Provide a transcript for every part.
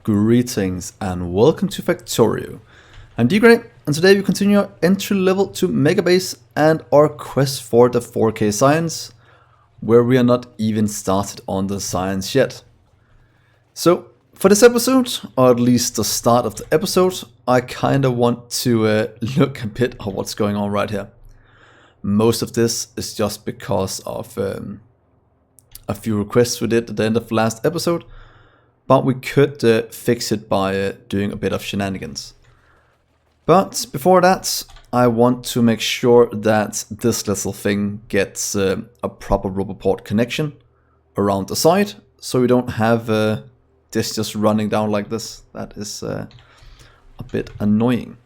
Greetings and welcome to Factorio. I'm Dgray, and today we continue our entry level to Megabase and our quest for the 4K science, where we are not even started on the science yet. So for this episode, or at least the start of the episode, I kinda want to look a bit at what's going on right here. Most of this is just because of a few requests we did at the end of the last episode, but we could fix it by doing a bit of shenanigans. But before that, I want to make sure that this little thing gets a proper RoboPort connection around the side, so we don't have this just running down like this. That is a bit annoying.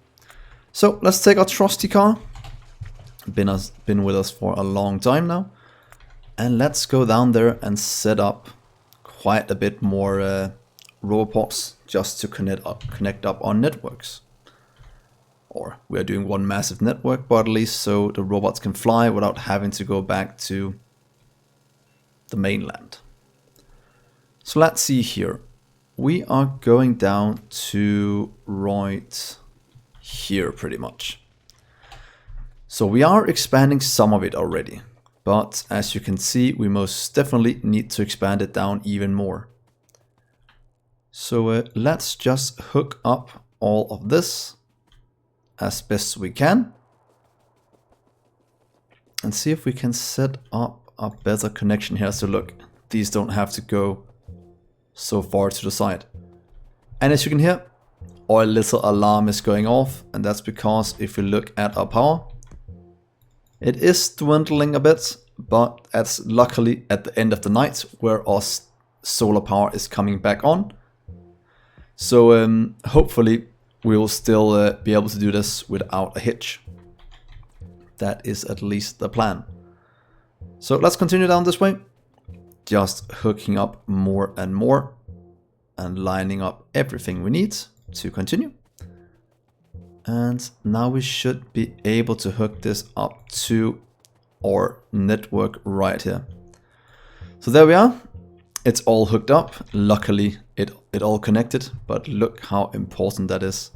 So let's take our trusty car. Been with us for a long time now. And let's go down there and set up quite a bit more RoboPorts just to connect up our networks. Or we are doing one massive network, but at least so the robots can fly without having to go back to the mainland. So let's see here. We are going down to right here pretty much. So we are expanding some of it already. But as you can see, we most definitely need to expand it down even more. So let's just hook up all of this as best we can. And see if we can set up a better connection here. So look, these don't have to go so far to the side. And as you can hear, our little alarm is going off. And that's because if you look at our power, it is dwindling a bit, but that's luckily at the end of the night where our solar power is coming back on. So hopefully we will still be able to do this without a hitch. That is at least the plan. So let's continue down this way. Just hooking up more and more and lining up everything we need to continue. And now we should be able to hook this up to our network right here. So there we are. It's all hooked up. Luckily, it all connected, but look how important that is.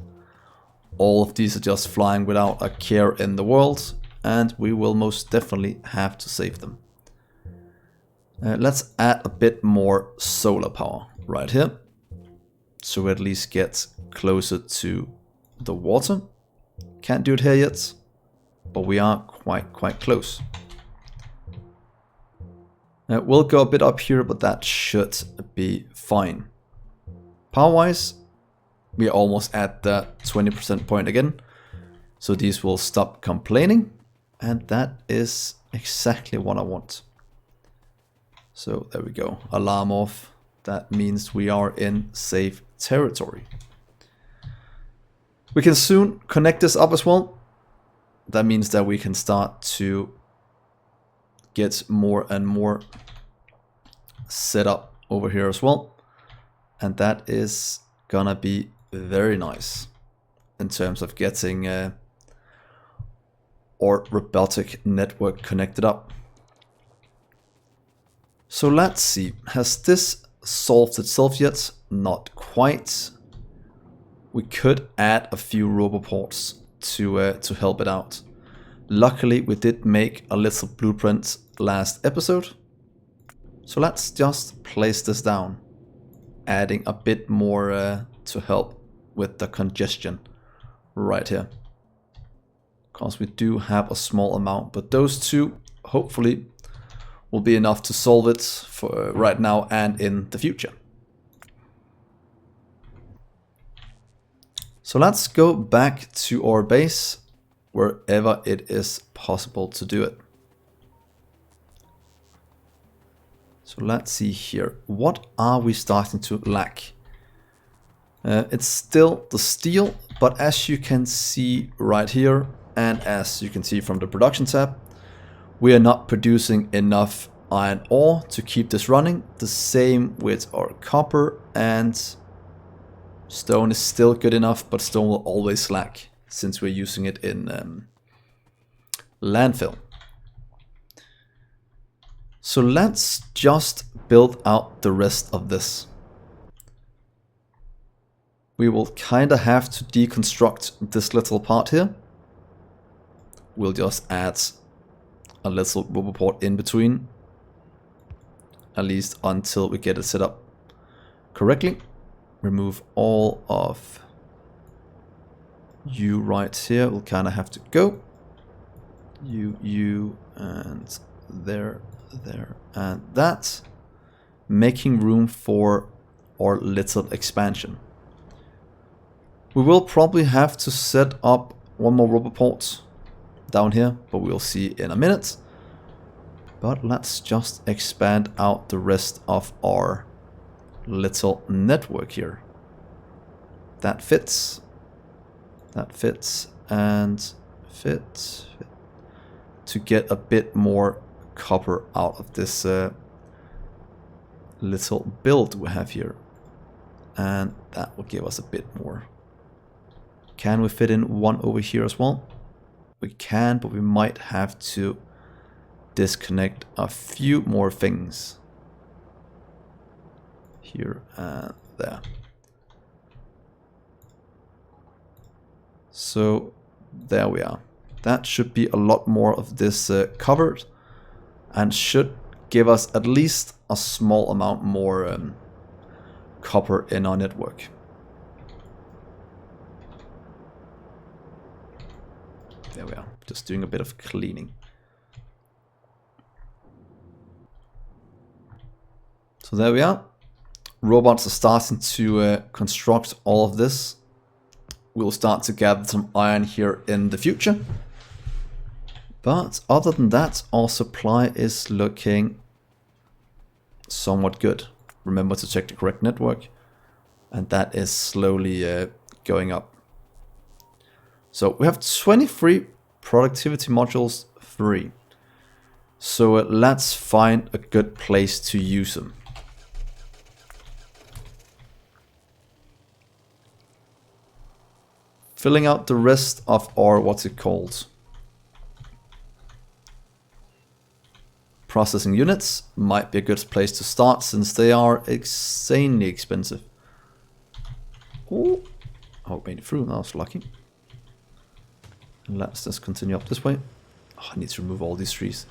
All of these are just flying without a care in the world, and we will most definitely have to save them. Let's add a bit more solar power right here, so we at least get closer to the water. Can't do it here yet, but we are quite close. We'll go a bit up here, but that should be fine. Power wise, we are almost at the 20% point again, so these will stop complaining, and that is exactly what I want. So there we go, alarm off. That means we are in safe territory. We can soon connect this up as well. That means that we can start to get more and more set up over here as well. And that is gonna be very nice in terms of getting our robotic network connected up. So let's see, has this solved itself yet? Not quite. We could add a few RoboPorts to help it out. Luckily, we did make a little blueprint last episode. So let's just place this down, adding a bit more to help with the congestion right here. Because we do have a small amount, but those two hopefully will be enough to solve it for right now and in the future. So let's go back to our base wherever it is possible to do it. So let's see here. What are we starting to lack? It's still the steel, but as you can see right here, and as you can see from the production tab, we are not producing enough iron ore to keep this running. The same with our copper, and stone is still good enough, but stone will always lack since we're using it in landfill. So let's just build out the rest of this. we will kind of have to deconstruct this little part here. We'll just add a little rubber port in between, at least until we get it set up correctly. Remove all of you right here. We'll kind of have to go. You, and there, and that. Making room for our little expansion. We will probably have to set up one more rubber port down here, but we'll see in a minute. But let's just expand out the rest of our little network here. That fits, and fits, to get a bit more copper out of this little build we have here, and that will give us a bit more. Can we fit in one over here as well? We can, but we might have to disconnect a few more things here and there. So there we are. That should be a lot more of this covered, and should give us at least a small amount more copper in our network. There we are, just doing a bit of cleaning. So there we are. Robots are starting to construct all of this. We'll start to gather some iron here in the future. But other than that, our supply is looking somewhat good. Remember to check the correct network, and that is slowly going up. So we have 23 productivity modules, 3. So let's find a good place to use them. Filling out the rest of our, what's it called? Processing units might be a good place to start, since they are insanely expensive. Ooh. Oh, made it through, that was lucky. And let's just continue up this way. Oh, I need to remove all these trees.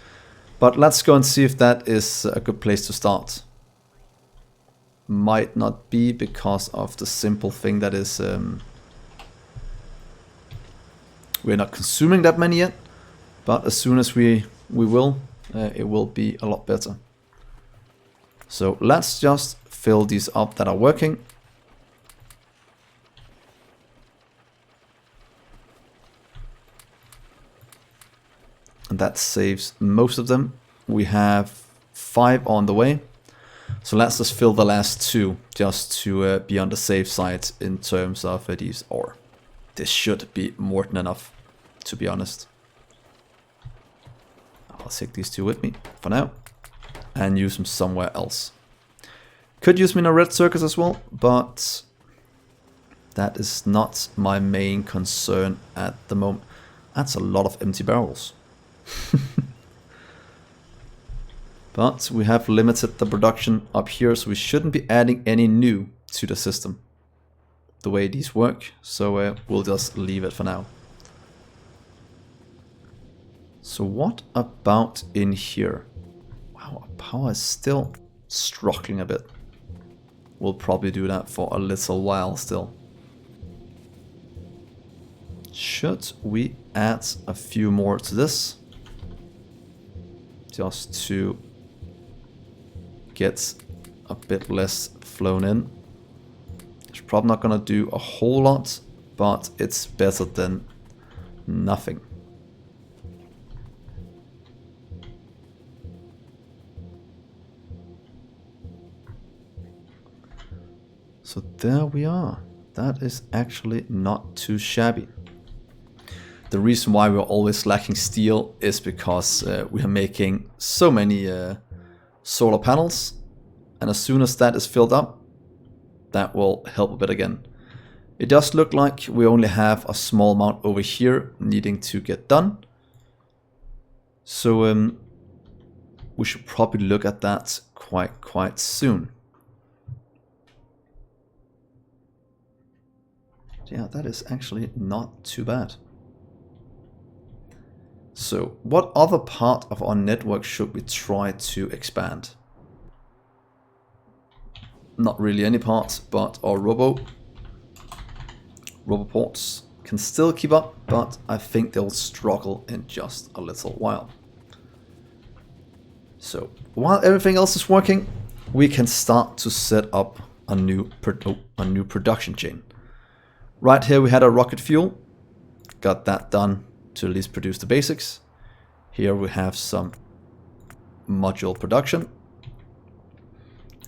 But let's go and see if that is a good place to start. Might not be, because of the simple thing that is... we're not consuming that many yet, but as soon as we will, it will be a lot better. So let's just fill these up that are working. And that saves most of them. We have 5 on the way. So let's just fill the last 2, just to be on the safe side in terms of these ore. This should be more than enough, to be honest. I'll take these 2 with me for now and use them somewhere else. Could use them in a red circuit as well, but that is not my main concern at the moment. That's a lot of empty barrels. But we have limited the production up here, so we shouldn't be adding any new to the system the way these work, so we'll just leave it for now. So what about in here? Wow, our power is still struggling a bit. We'll probably do that for a little while still. Should we add a few more to this? Just to get a bit less flown in. It's probably not gonna do a whole lot, but it's better than nothing. So there we are. That is actually not too shabby. The reason why we're always lacking steel is because we are making so many solar panels, and as soon as that is filled up, that will help a bit again. It does look like we only have a small amount over here needing to get done. So we should probably look at that quite soon. Yeah, that is actually not too bad. So what other part of our network should we try to expand? Not really any part, but our RoboPorts can still keep up, but I think they'll struggle in just a little while. So while everything else is working, we can start to set up a new production chain. Right here we had a rocket fuel, got that done to at least produce the basics. Here we have some module production,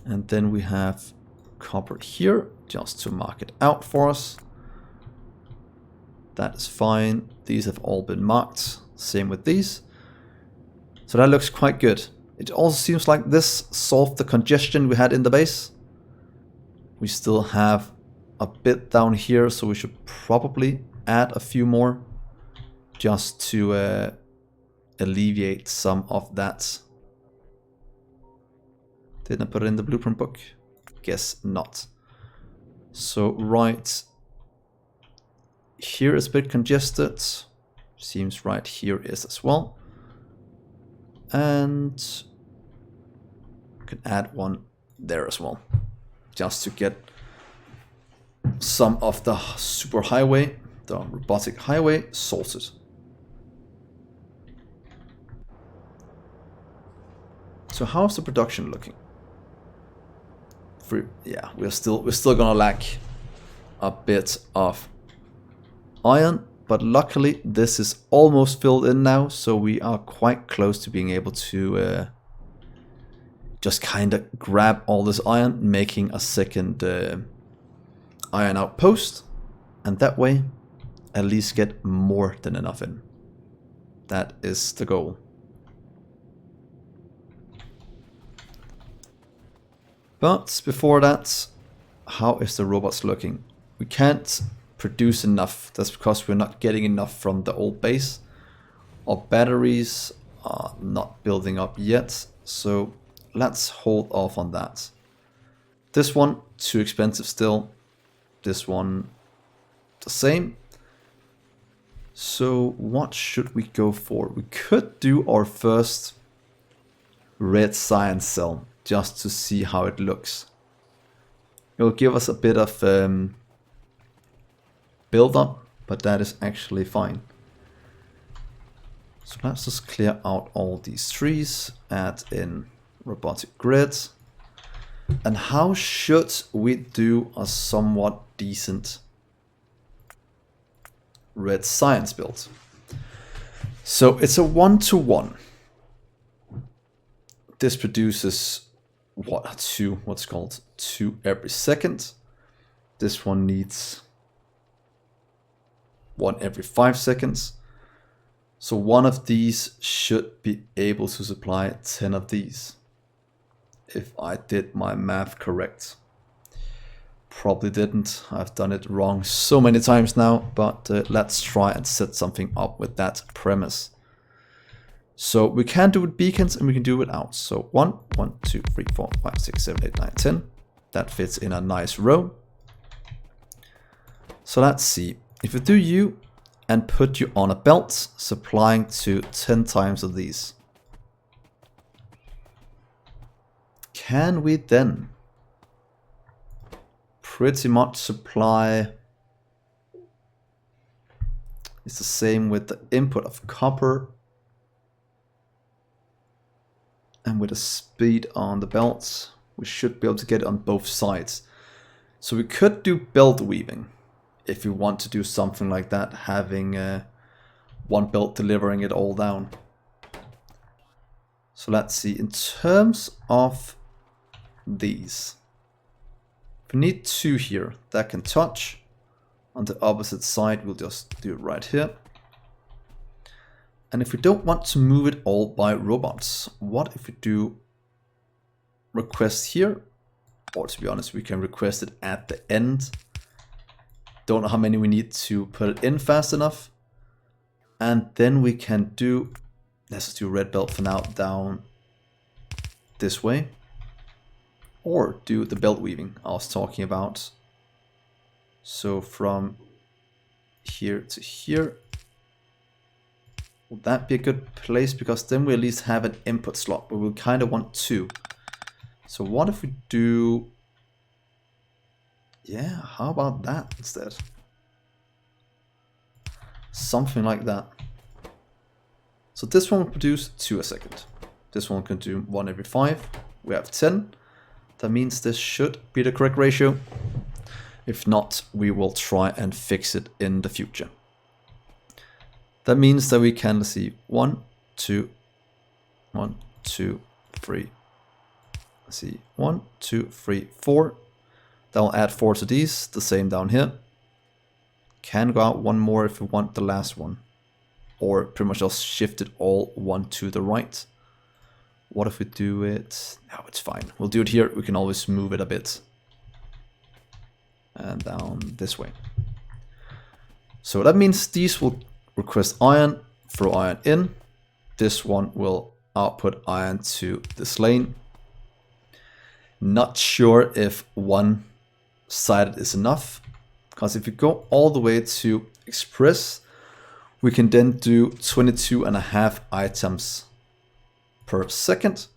and then we have copper here just to mark it out for us. That is fine. These have all been marked. Same with these. So that looks quite good. It also seems like this solved the congestion we had in the base. We still have a bit down here, so we should probably add a few more just to alleviate some of that. Didn't I put it in the blueprint book? Guess not. So right here is a bit congested. Seems right here is as well. And we can add one there as well, just to get some of the super highway, the robotic highway, sorted. So how's the production looking? Yeah, we're still gonna lack a bit of iron, but luckily this is almost filled in now, so we are quite close to being able to just kind of grab all this iron, making a second iron outpost, and that way at least get more than enough in. That is the goal. But before that, how is the robots looking? We can't produce enough. That's because we're not getting enough from the old base. Our batteries are not building up yet, so let's hold off on that. This one, too expensive still. This one, the same. So what should we go for? We could do our first red science cell, just to see how it looks. It will give us a bit of build up, but that is actually fine. So let's just clear out all these trees, add in robotic grids. And how should we do a somewhat decent red science build? So it's a 1-to-1. This produces two every second. This one needs one every 5 seconds. So one of these should be able to supply 10 of these, if I did my math correct. Probably didn't. I've done it wrong so many times now, but let's try and set something up with that premise. So we can do it with beacons and we can do it without. So 1, 2, 3, 4, 5, 6, 7, 8, 9, 10. That fits in a nice row. So let's see. If we do you and put you on a belt, supplying to 10 times of these, can we then pretty much supply? It's the same with the input of copper. And with the speed on the belts, we should be able to get it on both sides. So we could do belt weaving if we want to do something like that, having one belt delivering it all down. So let's see, in terms of these, we need 2 here that can touch. On the opposite side, we'll just do it right here. And if we don't want to move it all by robots, what if we do request here? Or to be honest, we can request it at the end. Don't know how many we need to put it in fast enough. And then we can do, let's just do red belt for now, down this way. Or do the belt weaving I was talking about. So from here to here. Would that be a good place? Because then we at least have an input slot, but we'll kind of want two. So what if we do... Yeah, how about that instead? Something like that. So this one will produce 2 a second. This one can do 1 every 5. We have 10. That means this should be the correct ratio. If not, we will try and fix it in the future. That means that we can see 1, 2, 1, 2, 3. Let's see, 1, 2, 3, 4. That will add 4 to these, the same down here. Can go out one more if we want the last one. Or pretty much just shift it all 1 to the right. What if we do it? No, it's fine. We'll do it here. We can always move it a bit. And down this way. So that means these will request iron, throw iron in. This one will output iron to this lane. Not sure if one-sided is enough. Because if you go all the way to express, we can then do 22.5 items per second.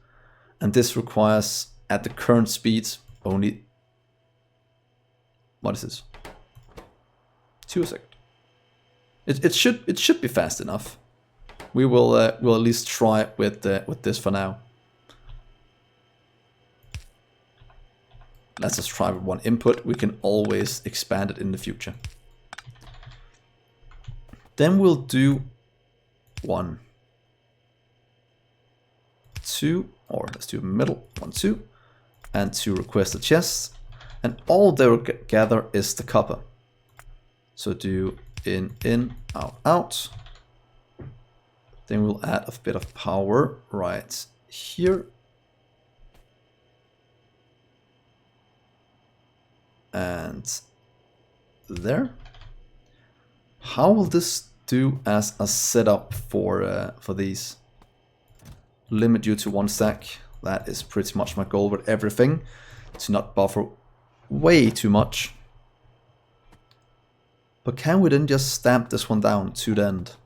And this requires, at the current speed, only... What is this? 2 a second. It should be fast enough. We will we'll at least try it with this for now. Let's just try with one input. We can always expand it in the future. Then we'll do 1, 2, or let's do middle 1, 2, and to request the chest. And all they will gather is the copper. So do in, out, out. Then we'll add a bit of power right here. And there. How will this do as a setup for these? Limit you to 1 stack. That is pretty much my goal with everything. To not buffer way too much. But can we then just stamp this one down to the end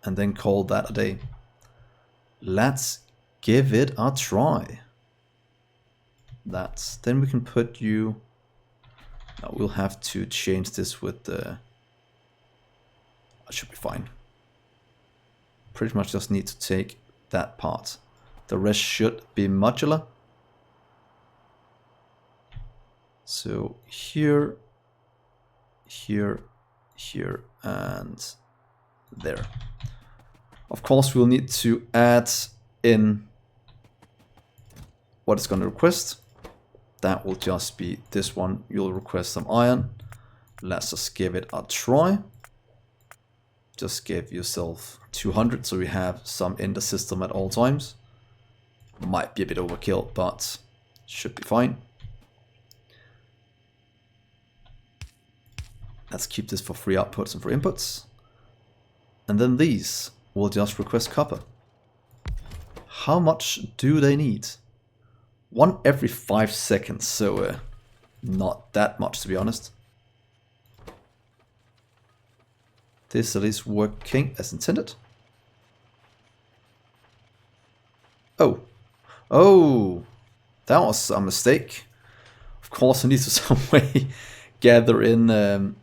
and then call that a day? Let's give it a try. Then we can put you... No, we'll have to change this with the... That should be fine. Pretty much just need to take that part. The rest should be modular. So here, here, here, and there. Of course, we'll need to add in what it's going to request. That will just be this one. You'll request some iron. Let's just give it a try. Just give yourself 200 so we have some in the system at all times. Might be a bit overkill, but should be fine. Let's keep this for free outputs and for inputs. And then these will just request copper. How much do they need? 1 every 5 seconds, so not that much to be honest. This at least working as intended. Oh, that was a mistake. Of course I need to some way gather in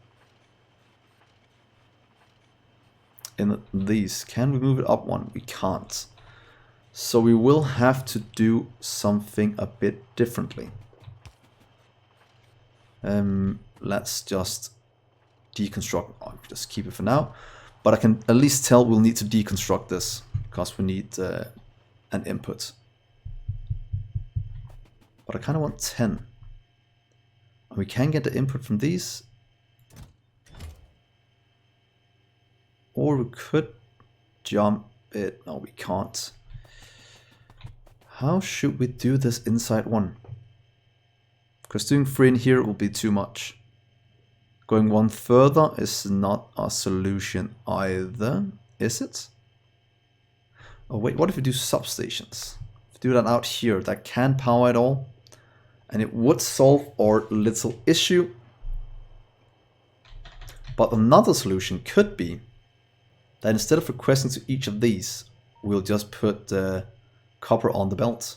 these. Can we move it up 1? We can't. So we will have to do something a bit differently. Let's just deconstruct. I'll just keep it for now. But I can at least tell we'll need to deconstruct this because we need an input. But I kind of want 10. And we can get the input from these. Or we could jump it. No, we can't. How should we do this inside 1? Because doing 3 in here will be too much. Going 1 further is not a solution either, is it? Oh wait, what if we do substations? If we do that out here, that can power it all. And it would solve our little issue. But another solution could be that instead of requesting to each of these, we'll just put copper on the belt.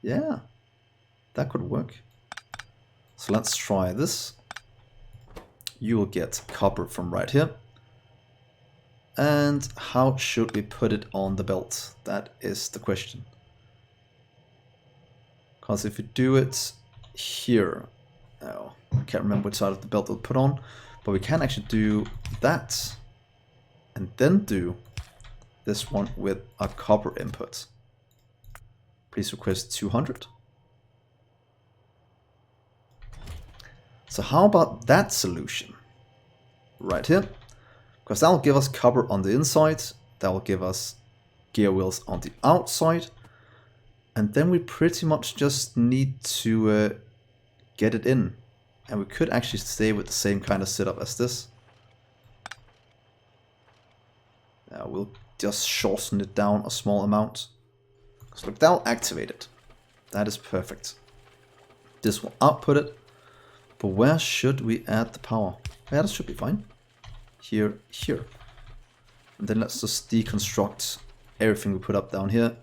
Yeah, that could work. So let's try this. You will get copper from right here. And how should we put it on the belt? That is the question. Because if we do it here, oh, I can't remember which side of the belt we'll put on, but we can actually do that and then do this one with a copper input. Please request 200. So how about that solution right here? Because that will give us copper on the inside, that will give us gear wheels on the outside, and then we pretty much just need to get it in. And we could actually stay with the same kind of setup as this. We'll just shorten it down a small amount. So look, that'll activate it. That is perfect. This will output it. But where should we add the power? Yeah, that should be fine. Here, here. And then let's just deconstruct everything we put up down here.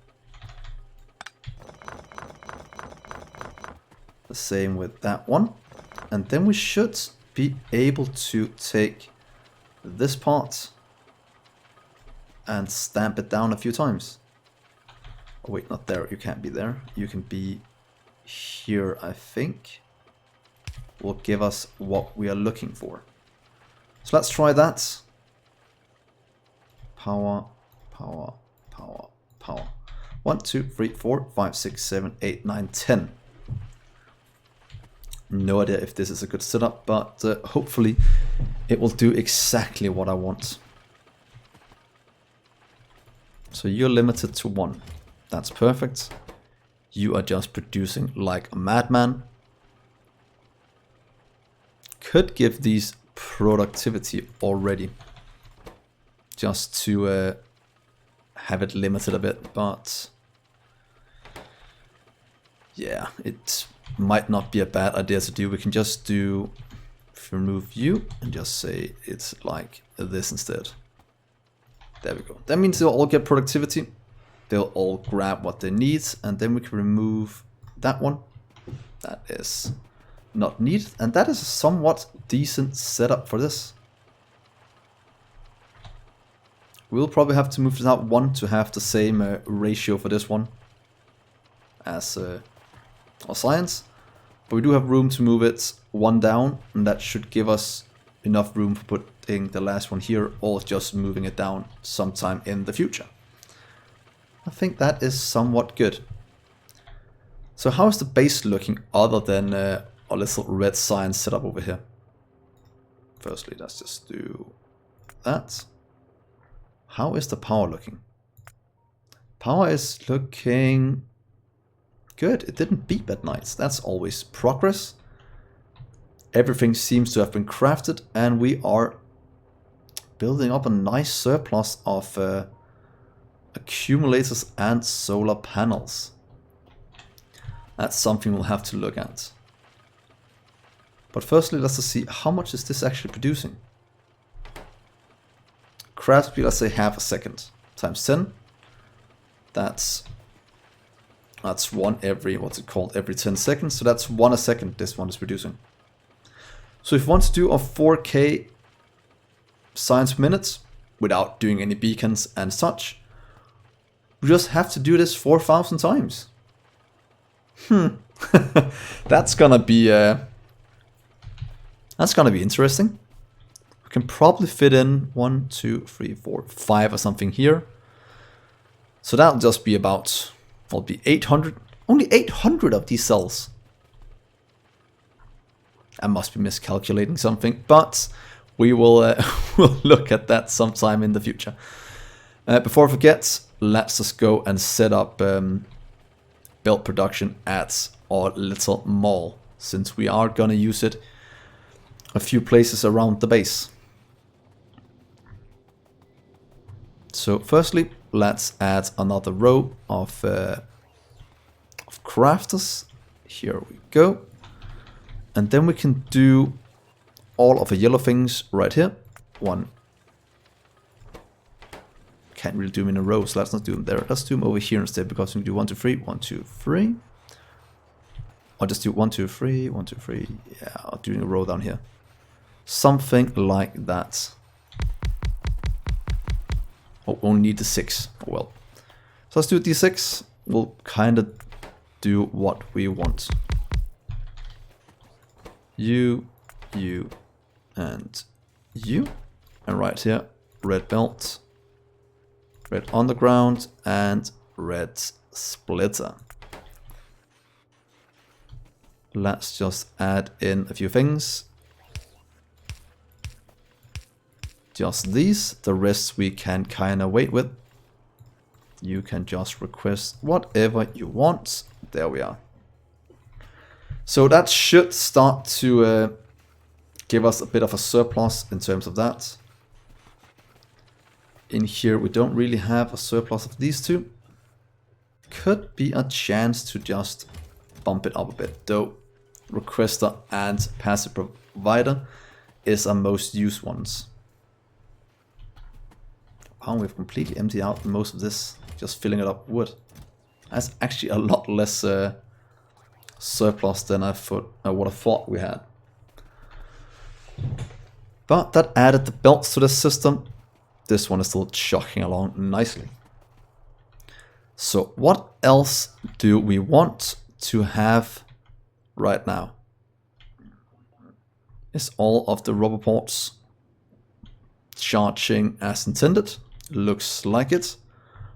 The same with that one. And then we should be able to take this part and stamp it down a few times. Oh wait, not there. You can't be there. You can be here, I think. Will give us what we are looking for. So let's try that. Power, power, power, power. 1, 2, 3, 4, 5, 6, 7, 8, 9, 10. No idea if this is a good setup, but hopefully it will do exactly what I want. So you're limited to 1. That's perfect. You are just producing like a madman. Could give these productivity already, just to have it limited a bit, but yeah, it might not be a bad idea to do. We can just do remove you and just say it's like this instead. There we go. That means they'll all get productivity. They'll all grab what they need, and then we can remove that one. That is not needed, and that is a somewhat decent setup for this. We'll probably have to move this out 1 to have the same ratio for this one as our science, but we do have room to move it 1 down, and that should give us enough room for putting the last one here, or just moving it down sometime in the future. I think that is somewhat good. So how is the base looking other than our little red sign set up over here? Firstly, let's just do that. How is the power looking? Power is looking good. It didn't beep at night. That's always progress. Everything seems to have been crafted, and we are building up a nice surplus of accumulators and solar panels. That's something we'll have to look at. But firstly, let's just see how much is this actually producing. Craft speed, let's say half a second times 10. That's 1 every, what's it called, every 10 seconds. So that's 1 a second this one is producing. So if we want to do a 4K science per minute without doing any beacons and such, we just have to do this 4,000 times. That's gonna be interesting. We can probably fit in 1, 2, 3, 4, 5 or something here. So that'll just be about, will be 800. Only 800 of these cells. I must be miscalculating something, but we will we'll look at that sometime in the future. Before I forget, let's just go and set up belt production at our little mall, since we are gonna use it a few places around the base. So firstly, let's add another row of crafters. Here we go. And then we can do all of the yellow things right here. One. Can't really do them in a row, so let's not do them there. Let's do them over here instead, because we can do 1, 2, 3, 1, 2, 3. Or just do 1, 2, 3, 1, 2, 3. Yeah, I'll do a row down here. Something like that. Oh, only need the 6. Oh, well. So let's do D6. We'll kind of do what we want. You, and you. And right here, red belt, red underground, and red splitter. Let's just add in a few things. Just these. The rest we can kind of wait with. You can just request whatever you want. There we are. So that should start to give us a bit of a surplus in terms of that. In here we don't really have a surplus of these two. Could be a chance to just bump it up a bit, though requester and passive provider is our most used ones. Wow, we've completely emptied out most of this, just filling it up with wood. That's actually a lot less surplus than I would have thought we had. But that added the belts to the system. This one is still chugging along nicely. So what else do we want to have right now? Is all of the rubber ports charging as intended? Looks like it.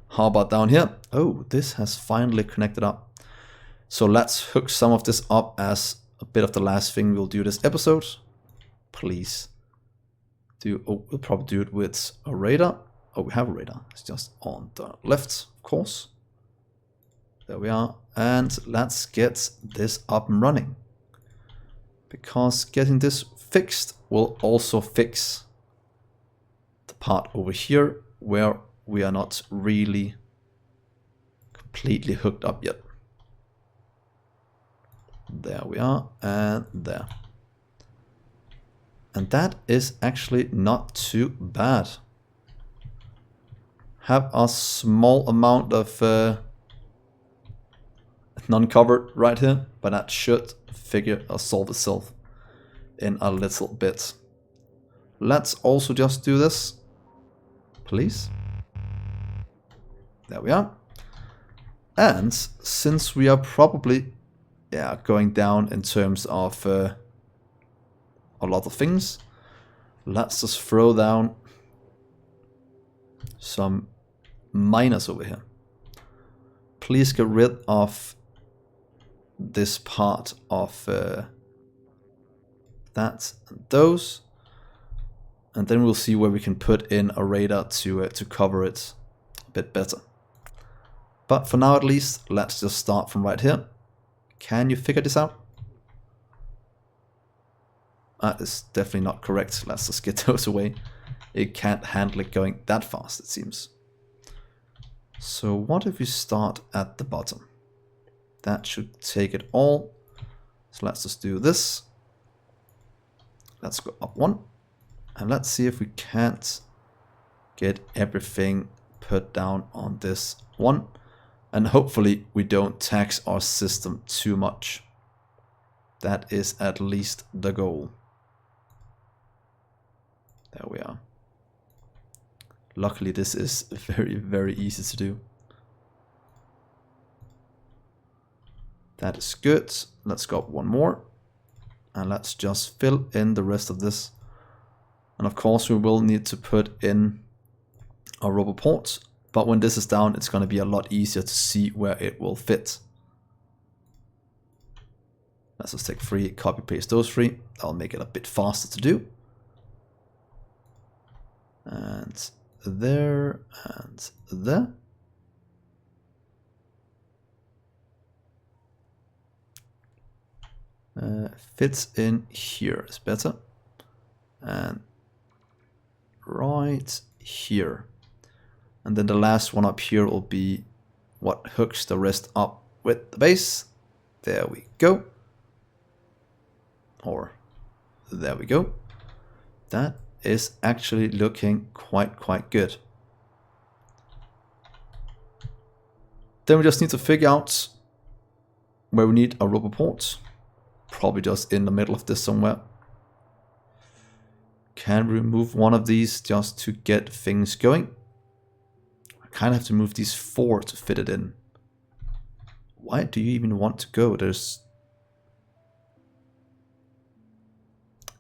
How about down here? Oh, this has finally connected up. So let's hook some of this up as a bit of the last thing we'll do this episode. Please do. Oh, we'll probably do it with a radar. Oh, we have a radar. It's just on the left, of course. There we are. And let's get this up and running. Because getting this fixed will also fix the part over here where we are not really completely hooked up yet. There we are, and there. And that is actually not too bad. Have a small amount of non-covered right here, but that should solve itself in a little bit. Let's also just do this, please. There we are. And since we are probably going down in terms of a lot of things, let's just throw down some miners over here. Please get rid of this part of that and those, and then we'll see where we can put in a radar to cover it a bit better. But for now at least, let's just start from right here. Can you figure this out? That is definitely not correct. Let's just get those away. It can't handle it going that fast, it seems. So what if we start at the bottom? That should take it all. So let's just do this. Let's go up one. And let's see if we can't get everything put down on this one. And hopefully we don't tax our system too much. That is at least the goal. There we are. Luckily this is very, very easy to do. That is good. Let's go up one more. And let's just fill in the rest of this. And of course we will need to put in our rubber ports. But when this is down, it's going to be a lot easier to see where it will fit. Let's just take 3, copy paste those 3. That'll make it a bit faster to do. And there, and there. Fits in here is better. And right here. And then the last one up here will be what hooks the rest up with the base. There we go. Or there we go. that is actually looking quite good. Then we just need to figure out where we need a robot port. Probably just in the middle of this somewhere. Can we remove one of these just to get things going? I kind of have to move these 4 to fit it in. Why do you even want to go?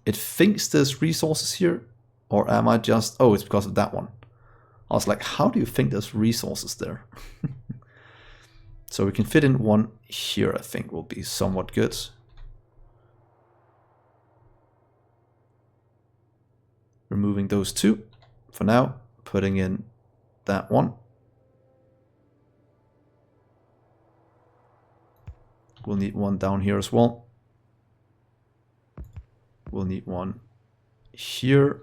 It thinks there's resources here, or am I just... Oh, it's because of that one. I was like, how do you think there's resources there? So we can fit in one here, I think will be somewhat good. Removing those 2 for now, putting in that one. We'll need one down here as well. We'll need one here.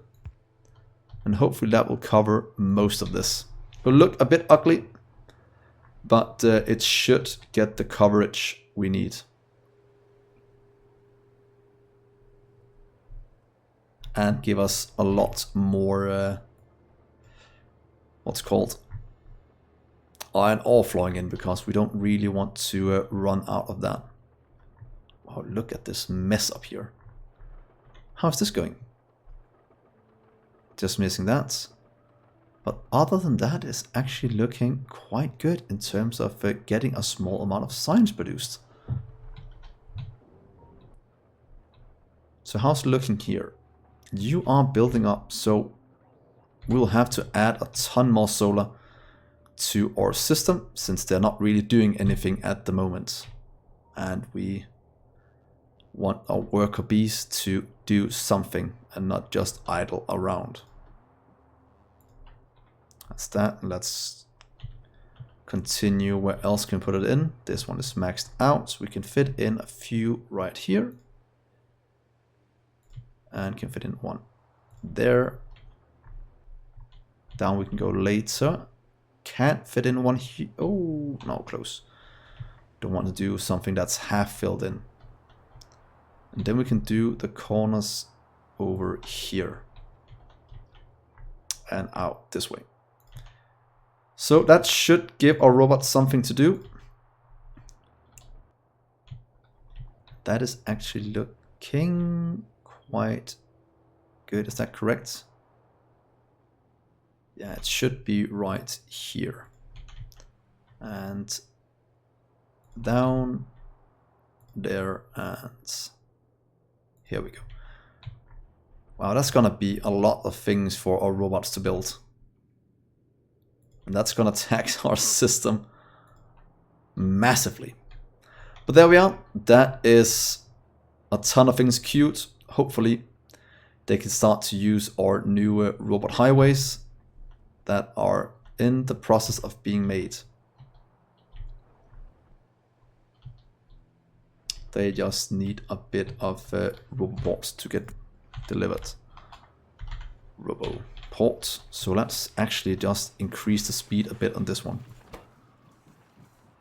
And hopefully that will cover most of this. It will look a bit ugly, but it should get the coverage we need. And give us a lot more, what's called, iron ore flowing in, because we don't really want to run out of that. Oh, look at this mess up here. How's this going? Just missing that. But other than that, it's actually looking quite good in terms of getting a small amount of science produced. So how's it looking here? You are building up, so we'll have to add a ton more solar to our system, since they're not really doing anything at the moment. And we want our worker bees to do something and not just idle around. That's that. Let's continue. Where else can we put it in? This one is maxed out, so we can fit in a few right here. And can fit in one there. Down we can go later. Can't fit in one here. Oh, no, close. Don't want to do something that's half filled in. And then we can do the corners over here. And out this way. So that should give our robot something to do. That is actually looking quite good. Is that correct? Yeah, it should be right here. And down there, and here we go. Wow, that's gonna be a lot of things for our robots to build. And that's gonna tax our system massively. But there we are. That is a ton of things queued. Hopefully they can start to use our new robot highways that are in the process of being made. They just need a bit of roboports to get delivered. Roboport. So let's actually just increase the speed a bit on this one.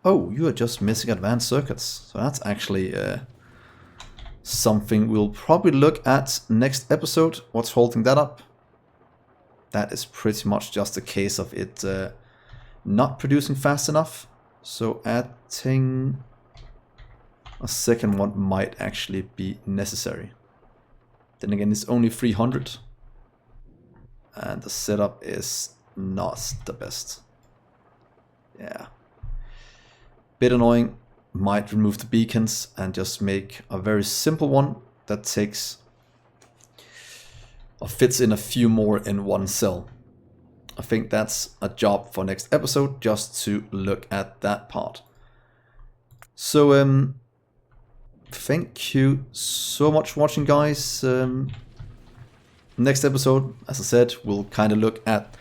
Oh, you are just missing advanced circuits. So that's actually something we'll probably look at next episode. What's holding that up? That is pretty much just a case of it not producing fast enough. So adding a second one might actually be necessary. Then again, it's only 300. And the setup is not the best. Yeah. Bit annoying. Might remove the beacons and just make a very simple one that takes or fits in a few more in one cell. I think that's a job for next episode, just to look at that part. So thank you so much for watching, guys. Next episode, as I said, we'll kind of look at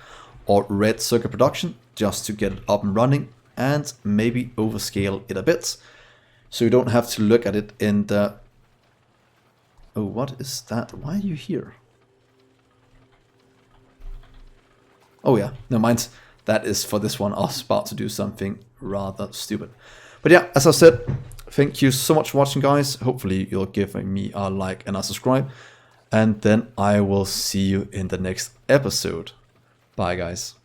our red circuit production just to get it up and running, and maybe overscale it a bit, so you don't have to look at it in the... Oh, what is that? Why are you here? Oh yeah, never mind. That is for this one. I was about to do something rather stupid. But yeah, as I said, thank you so much for watching, guys. Hopefully you'll give me a like and a subscribe. and then I will see you in the next episode. Bye guys.